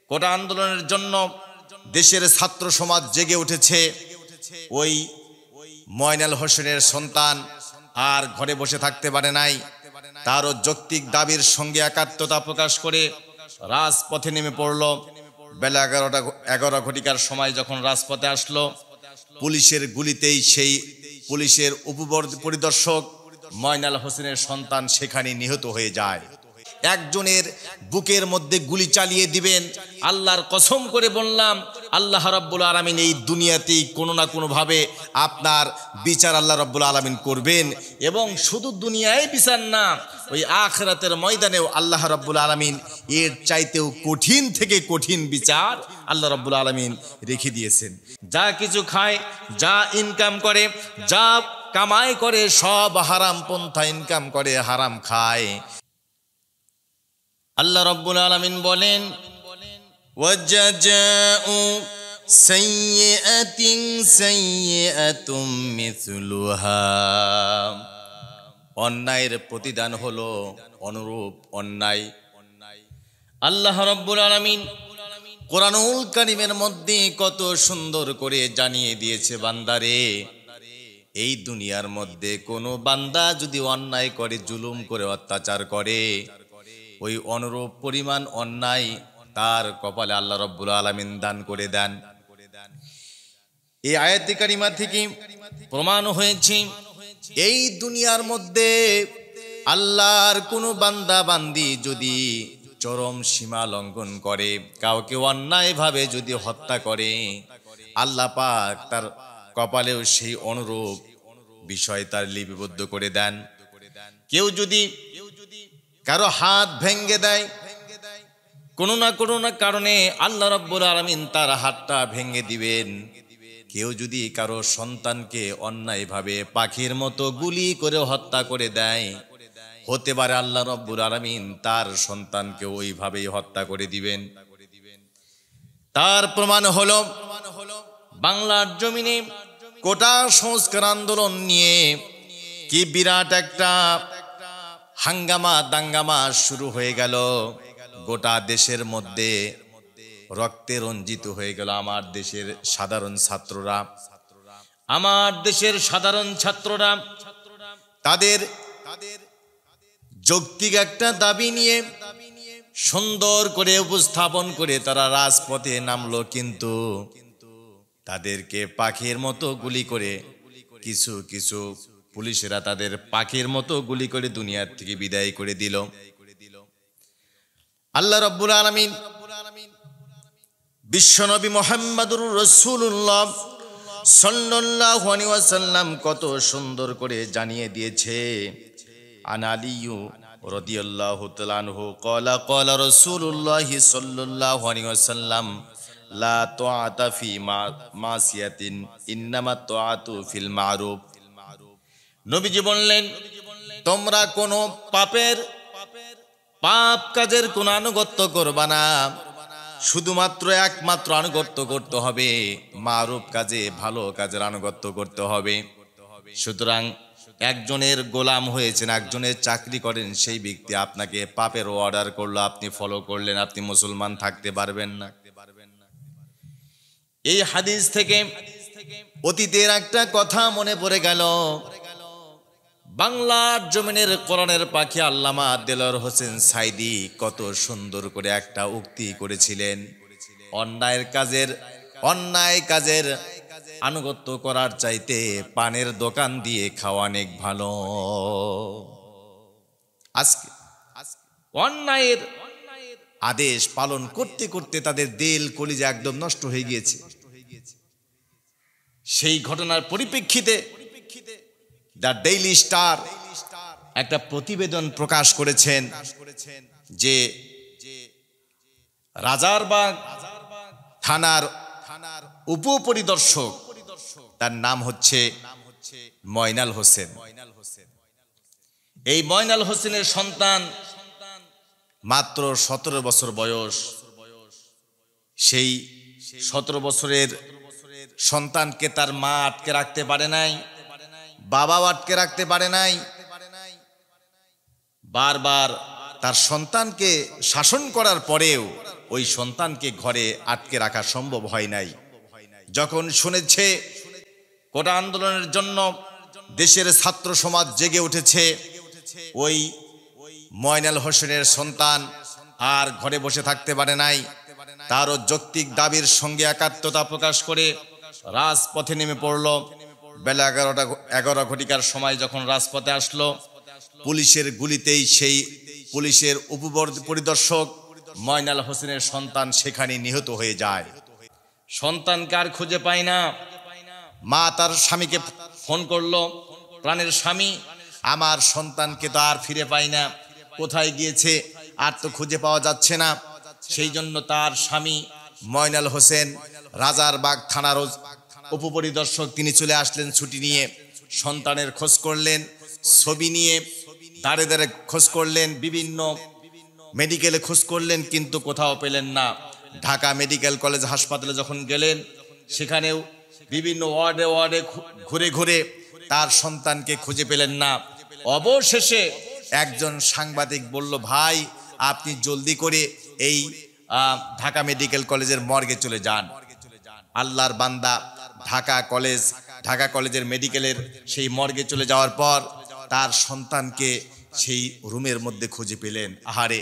কোটা আন্দোলনের জন্য দেশের ছাত্র সমাজ জেগে উঠেছে। ওই ময়নাল হোসেনের সন্তান আর ঘরে বসে থাকতে পারে নাই, তারও যৌক্তিক দাবির সঙ্গে একাত্মতা প্রকাশ করে রাজপথে নেমে পড়ল। বেলা 11 ঘটিকার সময় যখন রাজপথে আসলো, পুলিশের গুলিতেই সেই পুলিশের উপপরিদর্শক ময়নাল হোসেনের সন্তান সেখানে নিহত হয়ে যায়। একজনের বুকের মধ্যে গুলি চালিয়ে দিবেন, আল্লাহর কসম করে বললাম, আল্লাহ রাব্বুল আলামিন এই দুনিয়াতেই কোনো না কোনো ভাবে আপনার বিচার আল্লাহ রাব্বুল আলামিন করবেন। এবং শুধু দুনিয়ায় বিচার না, ওই আখিরাতের ময়দানেও আল্লাহ রাব্বুল আলামিন এর চাইতেও কঠিন থেকে কঠিন বিচার আল্লাহ রাব্বুল আলামিন রেখে দিয়েছেন। যা কিছু খায়, যা ইনকাম করে, যা কামাই করে, সব হারাম পন্থা ইনকাম করে, হারাম খায়। আল্লাহ রাব্বুল আলামিন বলেন, ওয়াজাজাউ সাইয়্যাতিন সাইয়্যাতুম মিসলুহা, অন্যায়ের প্রতিদান হলো অনুরূপ অন্যায়। আল্লাহ রাব্বুল আলামিন কোরআনুল কারীমের মধ্যে কত সুন্দর করে জানিয়ে দিয়েছে, বান্দারে, এই দুনিয়ার মধ্যে কোনো বান্দা যদি অন্যায় করে, জুলুম করে, অত্যাচার করে, ওই অনুরূপ পরিমাণ অন্যায় তার কপালে আল্লাহ রাব্বুল আলামিন দান করে দেন। এই আয়াতে কারিমা থেকে প্রমাণ হয়েছে, এই দুনিয়ার মধ্যে আল্লাহর কোনো বান্দা বান্দি যদি চরম সীমা লঙ্ঘন করে, কাউকে অন্যায়ভাবে যদি হত্যা করে, আল্লাহ পাক তার কপালেও সেই অনুরূপ বিষয় তার লিপিবদ্ধ করে দেন। কেউ যদি কারো হাত ভেঙে দেয়, কোনো না কারণে আল্লাহ রাব্বুল আলামিন তার হাতটা ভেঙে দিবেন। কেউ যদি কারো সন্তানকে অন্যায়ভাবে পাখির মতো গুলি করে হত্যা করে দেয়, হতে পারে আল্লাহ রাব্বুল আলামিন তার সন্তানকে ওইভাবেই হত্যা করে দিবেন। তার প্রমাণ হলো বাংলার জমিনে কোটা সংস্কার আন্দোলন নিয়ে কি বিরাট একটা হাঙ্গামা দাঙ্গামা শুরু হয়ে গেল। গোটা দেশের মধ্যে রক্তে রঞ্জিত হয়ে গেল আমার দেশের সাধারণ ছাত্ররা। আমার দেশের সাধারণ ছাত্ররা তাদের যৌক্তিক একটা দাবি নিয়ে সুন্দর করে উপস্থাপন করে তারা রাজপথে নামলো, কিন্তু তাদেরকে পাখির মতো গুলি করে, কিছু কিছু পুলিশেরা তাদের পাখির মতো গুলি করে দুনিয়ার থেকে বিদায় করে দিল। আল্লাহ রাব্বুল আলামিন বিশ্বনবী মুহাম্মদুর রাসূলুল্লাহ সাল্লাল্লাহু আলাইহি ওয়াসাল্লাম কত সুন্দর করে জানিয়ে দিয়েছে। আন আলিয়্যু রাদিয়াল্লাহু তাআলা আনহু ক্বালা ক্বালা রাসূলুল্লাহ সাল্লাল্লাহু আলাইহি ওয়াসাল্লাম লা তুআতা ফি মাসিয়াতিন ইন্নামা তুআতু ফিল মারুফ। নবীজি বললেন, তোমরা কোনো পাপ কাজের কোনো আনুগত্য করবা না, শুধুমাত্র একমাত্র আনুগত্য করতে হবে মারুফ কাজে, ভালো কাজের আনুগত্য করতে হবে। সুতরাং একজনের গোলাম হয়েছেন, একজনের চাকরি করেন, সেই ব্যক্তি আপনাকে পাপের অর্ডার করলো, আপনি ফলো করলেন, আপনি মুসলমান থাকতে পারবেন না। এই হাদিস থেকে অতীতের একটা কথা মনে পড়ে গেল। বাংলার জমিনের কোরআনের পাখি আল্লামা দেলোয়ার হোসেন সাইদি কত সুন্দর করে একটা উক্তি করেছিলেন, অন্যায় কাজের আনুগত্য করার চাইতে পানের দোকান দিয়ে খাওয়া অনেক ভালো। আজকে অন্যায়ের আদেশ পালন করতে করতে তাদের দিল কলিজা একদম নষ্ট হয়ে গিয়েছে। সেই ঘটনার পরিপ্রেক্ষিতে দ্য ডেইলি স্টার একটা প্রতিবেদন প্রকাশ করেছেন যে রাজারবাগ থানার উপপরিদর্শক, তার নাম হচ্ছে ময়নাল হোসেন। এই ময়নাল হোসেনের সন্তান মাত্র 17 বছর বয়স। সেই 17 বছরের সন্তানকে তার মা আটকে রাখতে পারে নাই, বাবাও আটকে রাখতে পারে নাই। বারবার তার সন্তানকে শাসন করার পরেও ওই সন্তানকে ঘরে আটকে রাখা সম্ভব হয় নাই। যখন শুনেছে কোটা আন্দোলনের জন্য দেশের ছাত্র সমাজ জেগে উঠেছে, ওই ময়নাল হোসেনের সন্তান আর ঘরে বসে থাকতে পারে নাই, তারও যৌক্তিক দাবির সঙ্গে একাত্মতা প্রকাশ করে রাজপথে নেমে পড়ল। বেলা 11 ঘটিকার সময় যখন রাজপথে আসলো, পুলিশের গুলিতেই সেই পুলিশের উপপরিদর্শক ময়নাল হোসেনের সন্তান সেখানে নিহত হয়ে যায়। সন্তানকে আর খুঁজে পায় না। মা তার স্বামীকে ফোন করলো, প্রাণের স্বামী, আমার সন্তানকে তো আর ফিরে পাই না, কোথায় গিয়েছে আর তো খুঁজে পাওয়া যাচ্ছে না। সেই জন্য তার স্বামী ময়নাল হোসেন রাজারবাগ থানার উপপরিদর্শক, তিনি চলে আসলেন ছুটি নিয়ে। সন্তানের খোঁজ করলেন, ছবি নিয়ে দাঁড়ে দাঁড়ে খোঁজ করলেন, বিভিন্ন মেডিকেলে খোঁজ করলেন, কিন্তু কোথাও পেলেন না। ঢাকা মেডিকেল কলেজ হাসপাতালে যখন গেলেন, সেখানেও বিভিন্ন ওয়ার্ডে ওয়ার্ডে ঘুরে ঘুরে তার সন্তানকে খুঁজে পেলেন না। অবশেষে একজন সাংবাদিক বলল, ভাই আপনি জলদি করে এই ঢাকা মেডিকেল কলেজের মর্গে চলে যান। আল্লাহর বান্দা ঢাকা কলেজের মেডিকেলের সেই মর্গে চলে যাওয়ার পর তার সন্তানকে সেই রুমের মধ্যে খুঁজে পেলেন। আহারে,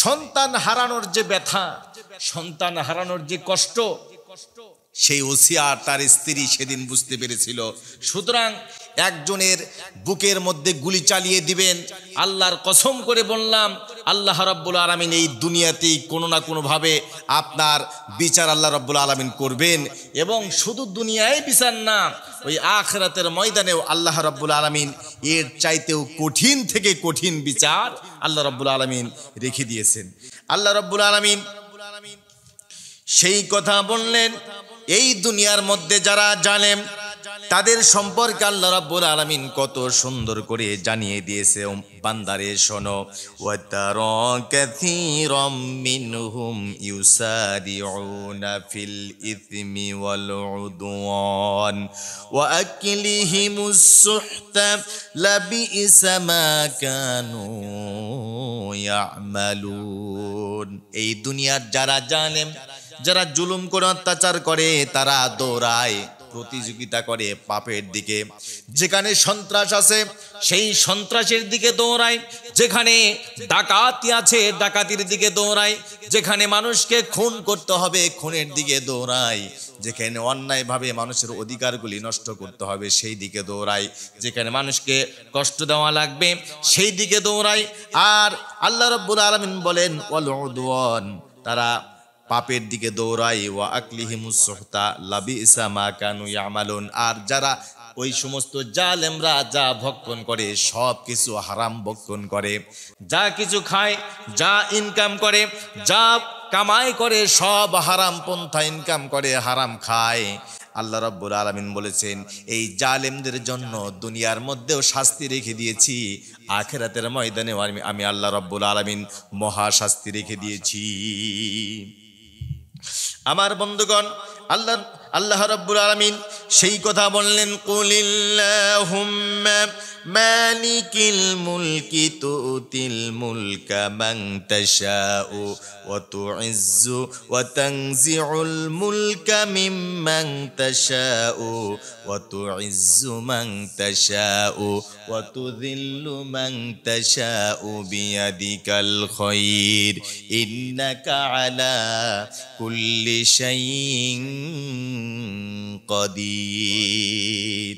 সন্তান হারানোর যে ব্যথা, সন্তান হারানোর যে কষ্ট, সেই ওসি আর তার স্ত্রী সেদিন বুঝতে পেরেছিল। সুতরাং একজনের বুকের মধ্যে গুলি চালিয়ে দিবেন, আল্লাহর কসম করে বললাম, আল্লাহ রাব্বুল আলামিন এই দুনিয়াতেই কোনো না কোনো ভাবে আপনার বিচার আল্লাহ রাব্বুল আলামিন করবেন। এবং শুধু দুনিয়ায় বিচার না, ওই আখিরাতের ময়দানেও আল্লাহ রাব্বুল আলামিন এর চাইতেও কঠিন থেকে কঠিন বিচার আল্লাহ রাব্বুল আলামিন রেখে দিয়েছেন। আল্লাহ রাব্বুল আলামিন সেই কথা বললেন, এই দুনিয়ার মধ্যে যারা জালেম তাদের সম্পর্কে আল্লাহ রাব্বুল আলামিন কত সুন্দর করে জানিয়ে দিয়েছে। বান্দারে শোনো, ওয়া তারা কাসীরাম মিনহুম ইউসারিউনা ফিল ইসমি ওয়াল উদওয়ান ওয়া আকলিহিমুস সুহতা লাবিসা মা কানু ইয়ামালুন। এই দুনিয়ার যারা জালেম, যারা জুলুম করে অত্যাচার করে, তারা দৌড়ায়, প্রতিযোগিতা করে পাপের দিকে। যেখানে সন্ত্রাস আছে সেই সন্ত্রাসের দিকে দৌড়ায়, যেখানে ডাকাতি আছে ডাকাতির দিকে দৌড়ায়, যেখানে মানুষকে খুন করতে হবে খুনের দিকে দৌড়ায়, যেখানে অন্যায়ভাবে মানুষের অধিকারগুলি নষ্ট করতে হবে সেই দিকে দৌড়ায়, যেখানে মানুষকে কষ্ট দেওয়া লাগবে সেই দিকে দৌড়ায়। আর আল্লাহ রাব্বুল আলামিন বলেন, ওয়াল উদওয়ান, তারা পাপের দিকে দৌড়ায়, ওয়া আকলিহিমুস সুহতা লাবিসা মা কানু ইয়ামালুন। আর যারা ওই সমস্ত জালেমরা যা ভক্ষণ করে সব কিছু হারাম ভক্ষণ করে, যা কিছু খায়, যা ইনকাম করে, যা কামাই করে সব হারাম পন্থা ইনকাম করে, হারাম খায়। আল্লাহ রাব্বুল আলামিন বলেছেন, এই জালেমদের জন্য দুনিয়ার মধ্যেও শাস্তি রেখে দিয়েছি, আখিরাতের ময়দানেও আমি আল্লাহ রাব্বুল আলামিন মহা শাস্তি রেখে দিয়েছি। আমার বন্ধুগণ, আল্লাহ রাব্বুল আলামিন সেই কথা বললেন, কুলিল্লাহুম্মা মালিকিল মুলকি তুতিল মুলকা মান তাশাউ ওয়া তুইজ্জু ওয়া তানজিউল মুলকা মিম্মান তাশাউ ওয়া তুইজ্জু মান তাশাউ ওয়া তুযিল্লু মান তাশাউ বিয়াদিকাল খায়র ইন্নাকা আলা কুল্লি শাইইন কাদির।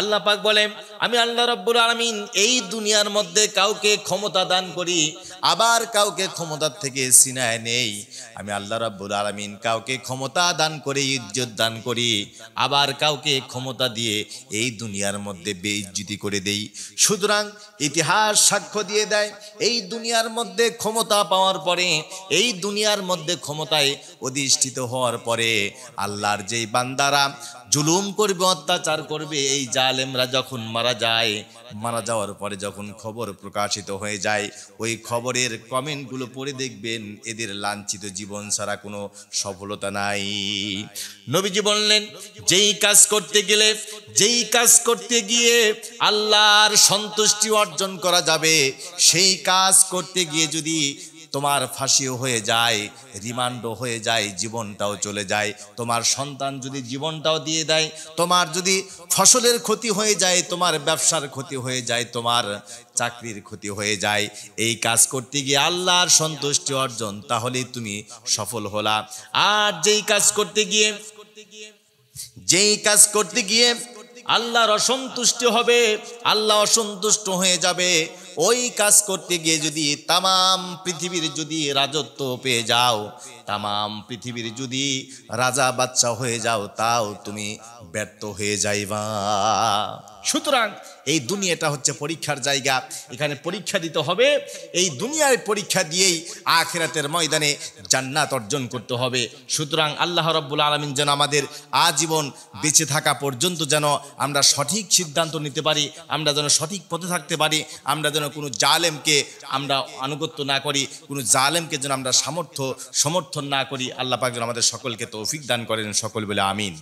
আল্লাহ পাক বলেন, আমি আল্লাহ রাব্বুল আলামিন এই দুনিয়ার মধ্যে কাউকে ক্ষমতা দান করি, আবার কাউকে ক্ষমতার থেকে ছিনায় নেই। আমি আল্লাহ রাব্বুল আলামিন কাউকে ক্ষমতা দান করে ইজ্জত দান করি, আবার কাউকে ক্ষমতা দিয়ে এই দুনিয়ার মধ্যে বেইজ্জতি করে দেই। সুতরাং ইতিহাস সাক্ষ্য দিয়ে দেয়, এই দুনিয়ার মধ্যে ক্ষমতা পাওয়ার পরে, এই দুনিয়ার মধ্যে ক্ষমতায় অধিষ্ঠিত হওয়ার পরে আল্লাহর যেই বান্দারা জুলুম করবে, অত্যাচার করবে, এই জালেমরা যখন মারা যায়, মারা যাওয়ার পরে যখন খবর প্রকাশিত হয়ে যায়, ওই খবরের কমেন্টগুলো পড়ে দেখবেন এদের লাঞ্ছিত জীবন ছাড়া কোনো সফলতা নাই। নবীজি বললেন, যেই কাজ করতে গিয়ে আল্লাহর সন্তুষ্টি অর্জন করা যাবে, সেই কাজ করতে গিয়ে যদি তোমার ফাঁসিও হয়ে যায়, রিমান্ডও হয়ে যায়, জীবনটাও চলে যায়। তোমার সন্তান যদি জীবনটাও দিয়ে দেয়, তোমার যদি ফসলের ক্ষতি হয়ে যায়, তোমার ব্যবসার ক্ষতি হয়ে যায়, তোমার চাকরির ক্ষতি হয়ে যায়, এই কাজ করতে গিয়ে আল্লাহর সন্তুষ্টি অর্জন, তাহলেই তুমি সফল হলা। আর যেই কাজ করতে গিয়ে আল্লাহর অসন্তুষ্টি হবে, আল্লাহ অসন্তুষ্ট হয়ে যাবে, ওই কাজ করতে গিয়ে যদি তামাম পৃথিবীর যদি রাজত্ব পেয়ে যাও, তামাম পৃথিবীর যদি রাজা বাদশা হয়ে যাও, তাও তুমি ব্যর্থ হয়ে যাইবা। সুতরাং এই দুনিয়াটা হচ্ছে পরীক্ষার জায়গা, এখানে পরীক্ষা দিতে হবে। এই দুনিয়ায় পরীক্ষা দিয়েই আখিরাতের ময়দানে জান্নাত অর্জন করতে হবে। সুতরাং আল্লাহ রাব্বুল আলামিন যেন আমাদের আজীবন বেঁচে থাকা পর্যন্ত যেন আমরা সঠিক সিদ্ধান্ত নিতে পারি, আমরা যেন সঠিক পথে থাকতে পারি, আমরা যেন কোনো জালেমকে আমরা আনুগত্য না করি, কোনো জালেমকে যেন আমরা সমর্থন না করি। আল্লাহ পাক যেন আমাদের সকলকে তৌফিক দান করেন, সকল বলে আমিন।